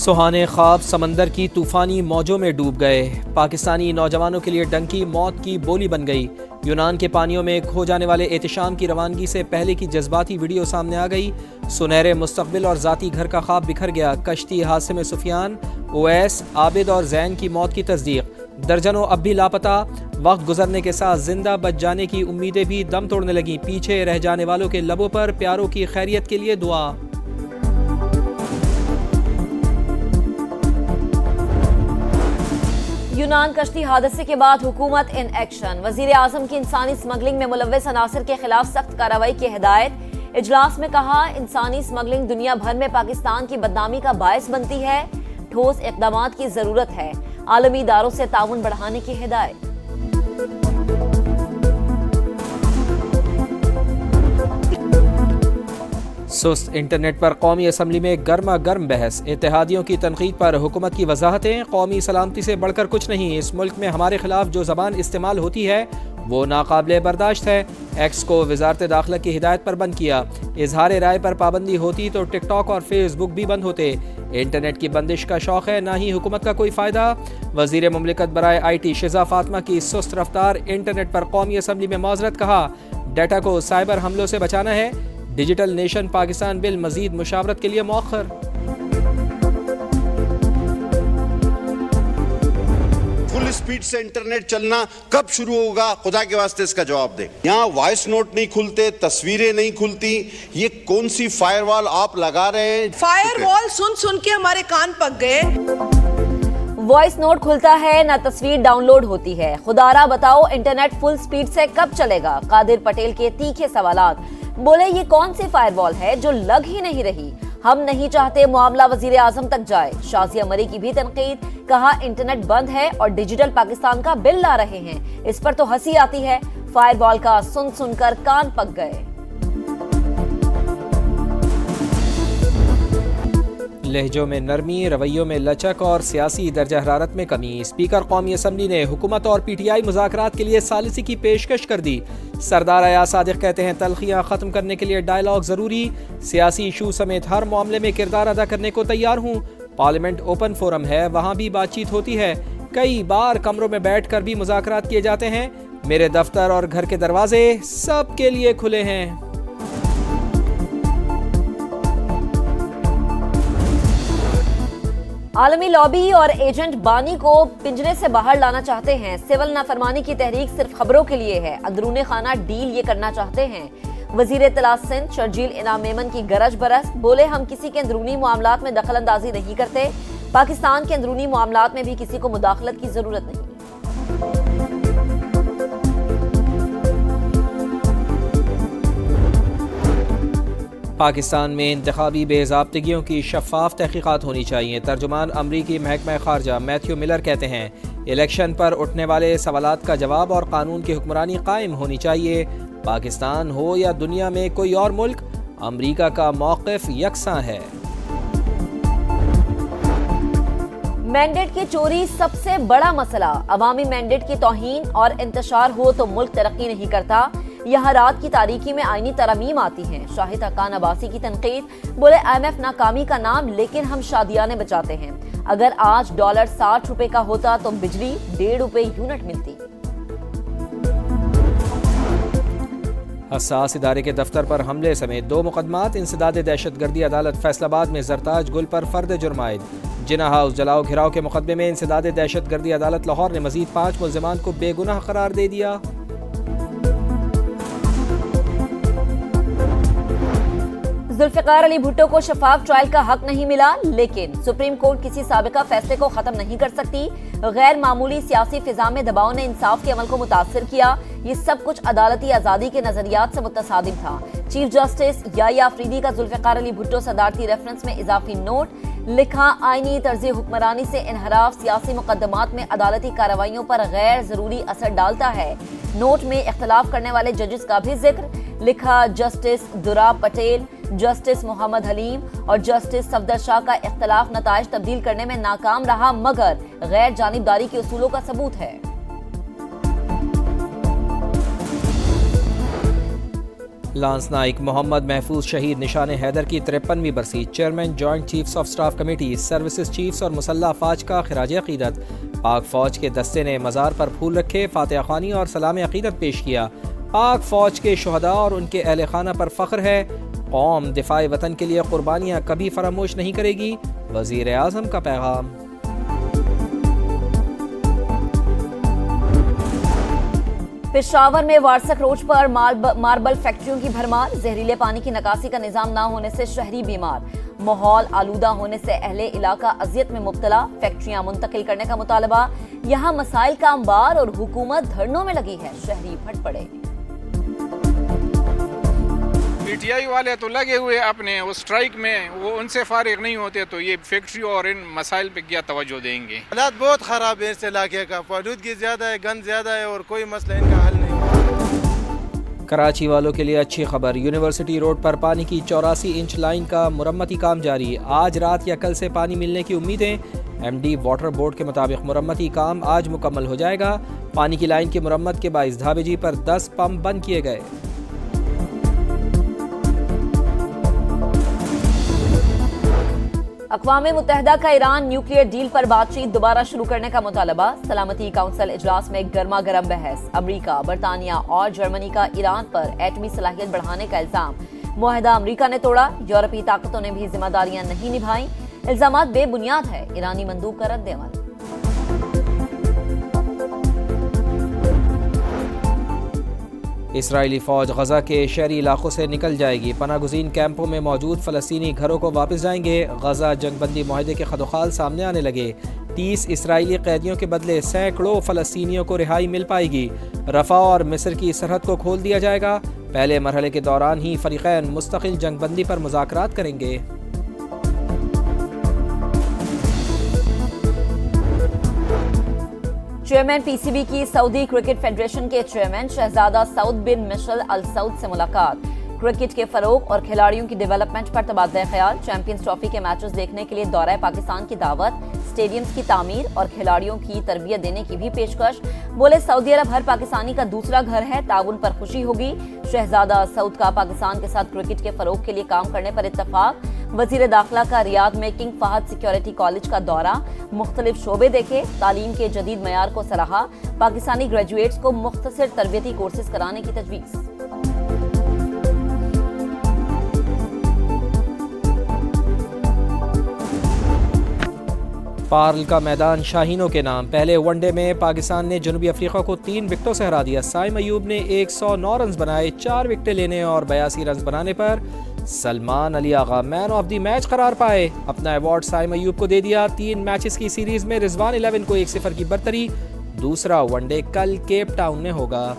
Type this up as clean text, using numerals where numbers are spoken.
सुहाने ख्वाब समंदर की तूफानी मौजों में डूब गए। पाकिस्तानी नौजवानों के लिए डंकी मौत की बोली बन गई। यूनान के पानियों में खो जाने वाले एहतिशाम की रवानगी से पहले की जज्बाती वीडियो सामने आ गई। सुनहरे मुस्तकबिल और ज़ाती घर का ख्वाब बिखर गया। कश्ती हादसे में सुफियान, उवैस, आबिद और जैन की मौत की तस्दीक। दर्जनों अब भी लापता। वक्त गुजरने के साथ जिंदा बच जाने की उम्मीदें भी दम तोड़ने लगीं। पीछे रह जाने वालों के लबों पर प्यारों की खैरियत के लिए दुआ। यूनान कश्ती हादसे के बाद हुकूमत इन एक्शन। वजीर आजम की इंसानी स्मगलिंग में मुलव्वस अनासर के खिलाफ सख्त कार्रवाई की हिदायत। इजलास में कहा, इंसानी स्मगलिंग दुनिया भर में पाकिस्तान की बदनामी का बायस बनती है। ठोस इक़दामात की जरूरत है। आलमी इदारों से ताउन बढ़ाने की हिदायत। सुस्त इंटरनेट पर कौमी असम्बली में गर्मा गर्म बहस। इत्तेहादियों की तनकीद पर हुकूमत की वजाहतें। कौमी सलामती से बढ़कर कुछ नहीं। इस मुल्क में हमारे खिलाफ जो जबान इस्तेमाल होती है वो नाकाबिले बर्दाश्त है। एक्स को वजारत दाखिला की हिदायत पर बंद किया। इजहार राय पर पाबंदी होती तो टिकटॉक और फेसबुक भी बंद होते। इंटरनेट की बंदिश का शौक है, ना ही हुकूमत का कोई फ़ायदा। वज़ीर मुमलिकत बराए IT शिजा फातिमा की सुस्त रफ्तार। इंटरनेट पर कौमी असम्बली में माजरत। कहा, डाटा को साइबर हमलों से बचाना है। डिजिटल नेशन पाकिस्तान बिल मजीद मुशावरत के लिए मौखर। फुल स्पीड से इंटरनेट चलना कब शुरू होगा, खुदा के वास्ते इसका जवाब दें। यहाँ वॉइस नोट नहीं खुलते, तस्वीरें नहीं खुलती। ये कौन सी फायरवॉल आप लगा रहे हैं? फायरवॉल सुन सुन के हमारे कान पक गए। वॉइस नोट खुलता है ना तस्वीर डाउनलोड होती है। खुदारा बताओ, इंटरनेट फुल स्पीड से कब चलेगा? कादिर पटेल के तीखे सवालात। बोले, ये कौन सी फायरवॉल है जो लग ही नहीं रही? हम नहीं चाहते मामला वजीर आजम तक जाए। शाजिया मरी की भी तनकीद। कहा, इंटरनेट बंद है और डिजिटल पाकिस्तान का बिल ला रहे हैं। इस पर तो हंसी आती है। फायरवॉल का सुन सुनकर कान पक गए। लहजों में नरमी, रवैयों में लचक और सियासी दर्जा हरारत में कमी। स्पीकर कौमी असम्बली ने हुकूमत और PTI मुज़ाकरात के लिए सालिसी की पेशकश कर दी। सरदार अयाज सादिक कहते हैं, तलखियाँ ख़त्म करने के लिए डायलॉग ज़रूरी। सियासी इशू समेत हर मामले में किरदार अदा करने को तैयार हूँ। पार्लियामेंट ओपन फोरम है, वहाँ भी बातचीत होती है। कई बार कमरों में बैठ कर भी मुज़ाकरात किए जाते हैं। मेरे दफ्तर और घर के दरवाजे सबके लिए खुले हैं। आलमी लॉबी और एजेंट बानी को पिंजरे से बाहर लाना चाहते हैं। सिविल नाफरमानी की तहरीक सिर्फ खबरों के लिए है। अंदरूनी खाना डील ये करना चाहते हैं। वजीर इत्तला सिंध शर्जील इनाम मेमन की गरज बरस। बोले, हम किसी के अंदरूनी मामलात में दखल अंदाजी नहीं करते। पाकिस्तान के अंदरूनी मामलात में भी किसी को मुदाखलत की जरूरत नहीं। पाकिस्तान में इंतखाबी बेज़ाब्तगियों की शफाफ तहकीकात होनी चाहिए। तर्जुमान अमरीकी महकमा खारजा मैथ्यू मिलर कहते हैं, इलेक्शन पर उठने वाले सवालात का जवाब और कानून की हुक्मरानी कायम होनी चाहिए। पाकिस्तान हो या दुनिया में कोई और मुल्क, अमरीका का मौक़िफ़ यकसां है। मैंडेट की चोरी सबसे बड़ा मसला। अवामी मैंडेट की तौहीन और इंतशार हो तो मुल्क तरक्की नहीं करता। यहाँ रात की तारीकी में आईनी तरमीम आती हैं। शाहिद हक्कान अब्बासी की तनकीद। बोले, IMF नाकामी का नाम, लेकिन हम शादियाने बचाते हैं। अगर आज डॉलर 60 रुपए का होता तो बिजली 1.5 रुपए यूनिट मिलती। हसास इदारे के दफ्तर पर हमले समेत 2 मुकदमात। इंसदाद दहशतगर्दी अदालत फैसलाबाद में जरताज गुल पर फर्द जुर्माइद। जिना हाउस जलाओ घिराव के मुकदमे में इंसदाद दहशतगर्दी अदालत लाहौर ने मजीद 5 मुल्जिमान को बेगुनाह करार दे दिया। जुल्फिकार अली भुट्टो को शफाफ ट्रायल का हक नहीं मिला, लेकिन सुप्रीम कोर्ट किसी साबिका फैसले को खत्म नहीं कर सकती। गैर मामूली सियासी फिजा में दबाव ने इंसाफ के अमल को मुतासिर किया। ये सब कुछ अदालती आजादी के नजरियात से मुतसादिम था। चीफ जस्टिस याया अफरीदी का जुल्फिकार अली भुट्टो सदारती रेफरेंस में इजाफी नोट। लिखा, आईनी तर्ज हुक्मरानी से इनहराफ सियासी मुकदमात में अदालती कार्रवाइयों पर गैर जरूरी असर डालता है। नोट में इख्तलाफ करने वाले जजेस का भी जिक्र। लिखा, जस्टिस दुराब पटेल, जस्टिस मोहम्मद हलीम और जस्टिस सफदर शाह का इख्तलाफ नताइज तब्दील करने में नाकाम रहा, मगर गैर जानिबदारी के उसूलों का सबूत है। لانس نائک محمد محفوظ شہید نشان حیدر کی 53ویں برسی، chairman joint chiefs of staff committee services chiefs اور مسلح افواج کا خراج عقیدت۔ پاک فوج کے دستے نے مزار پر پھول رکھے، فاتحہ خوانی اور سلام عقیدت پیش کیا۔ پاک فوج کے شہداء اور ان کے اہل خانہ پر فخر ہے، قوم دفاع وطن کے لیے قربانیاں کبھی فراموش نہیں کرے گی، وزیر اعظم کا پیغام۔ پشاور میں وارسک روڈ پر ماربل فیکٹریوں کی بھرمار، زہریلے پانی کی نکاسی کا نظام نہ ہونے سے شہری بیمار، ماحول آلودہ ہونے سے اہل علاقہ اذیت میں مبتلا، فیکٹریاں منتقل کرنے کا مطالبہ، یہاں مسائل کا انبار اور حکومت دھرنوں میں لگی ہے، شہری پھٹ پڑے۔ پی ٹی آئی والے تو لگے ہوئے اپنے وہ اسٹرائک میں، وہ ان سے فارغ نہیں ہوتے تو یہ فیکٹری اور ان مسائل پہ کیا توجہ دیں گے؟ حالات بہت خراب ہے اس علاقے کا، آلودگی زیادہ ہے، گند زیادہ ہے اور کوئی مسئلہ ان کا حل نہیں ہوا۔ کراچی والوں کے لیے اچھی خبر، یونیورسٹی روڈ پر پانی کی 84 انچ لائن کا مرمتی کام جاری، آج رات یا کل سے پانی ملنے کی امیدیں۔ ایم ڈی واٹر بورڈ کے مطابق مرمتی کام آج مکمل ہو جائے گا۔ پانی کی لائن کی مرمت کے باعث دھابے جی پر 10 پمپ بند کیے گئے۔ اقوام متحدہ کا ایران نیوکلیئر ڈیل پر بات چیت دوبارہ شروع کرنے کا مطالبہ، سلامتی کونسل اجلاس میں گرما گرم بحث، امریکہ، برطانیہ اور جرمنی کا ایران پر ایٹمی صلاحیت بڑھانے کا الزام، معاہدہ امریکہ نے توڑا، یورپی طاقتوں نے بھی ذمہ داریاں نہیں نبھائیں، الزامات بے بنیاد ہے، ایرانی مندوب کا رد عمل۔ اسرائیلی فوج غزہ کے شہری علاقوں سے نکل جائے گی، پناہ گزین کیمپوں میں موجود فلسطینی گھروں کو واپس جائیں گے، غزہ جنگ بندی معاہدے کے خد و خال سامنے آنے لگے، 30 اسرائیلی قیدیوں کے بدلے سینکڑوں فلسطینیوں کو رہائی مل پائے گی، رفح اور مصر کی سرحد کو کھول دیا جائے گا، پہلے مرحلے کے دوران ہی فریقین مستقل جنگ بندی پر مذاکرات کریں گے۔ چیئرمین پی سی بی کی سعودی کرکٹ فیڈریشن کے چیئرمین شہزادہ سعود بن مشل ال سعود سے ملاقات، کرکٹ کے فروغ اور کھلاڑیوں کی ڈیولپمنٹ پر تبادلہ خیال، چیمپئنز ٹرافی کے میچز دیکھنے کے لیے دورہ پاکستان کی دعوت، سٹیڈیمز کی تعمیر اور کھلاڑیوں کی تربیت دینے کی بھی پیشکش، بولے سعودی عرب ہر پاکستانی کا دوسرا گھر ہے، تعاون پر خوشی ہوگی، شہزادہ سعود کا پاکستان کے ساتھ کرکٹ کے فروغ کے لیے کام کرنے پر اتفاق، وزیر داخلہ کا ریاض میں کنگ فہد سیکیورٹی کالج کا دورہ، مختلف شعبے دیکھے، تعلیم کے جدید معیار کو سراہا، پاکستانی گریجویٹس کو مختصر تربیتی کورسز کرانے کی تجویز۔ پارل کا میدان شاہینوں کے نام، پہلے ون ڈے میں پاکستان نے جنوبی افریقہ کو 3 وکٹوں سے ہرا دیا، سائم ایوب نے 109 رنز بنائے، 4 وکٹیں لینے اور 82 رنز بنانے پر سلمان علی آغا مین آف دی میچ قرار پائے، اپنا ایوارڈ سائم ایوب کو دے دیا، 3 میچز کی سیریز میں رضوان 11 کو 1-0 کی برتری، دوسرا ون ڈے کل کیپ ٹاؤن میں ہوگا۔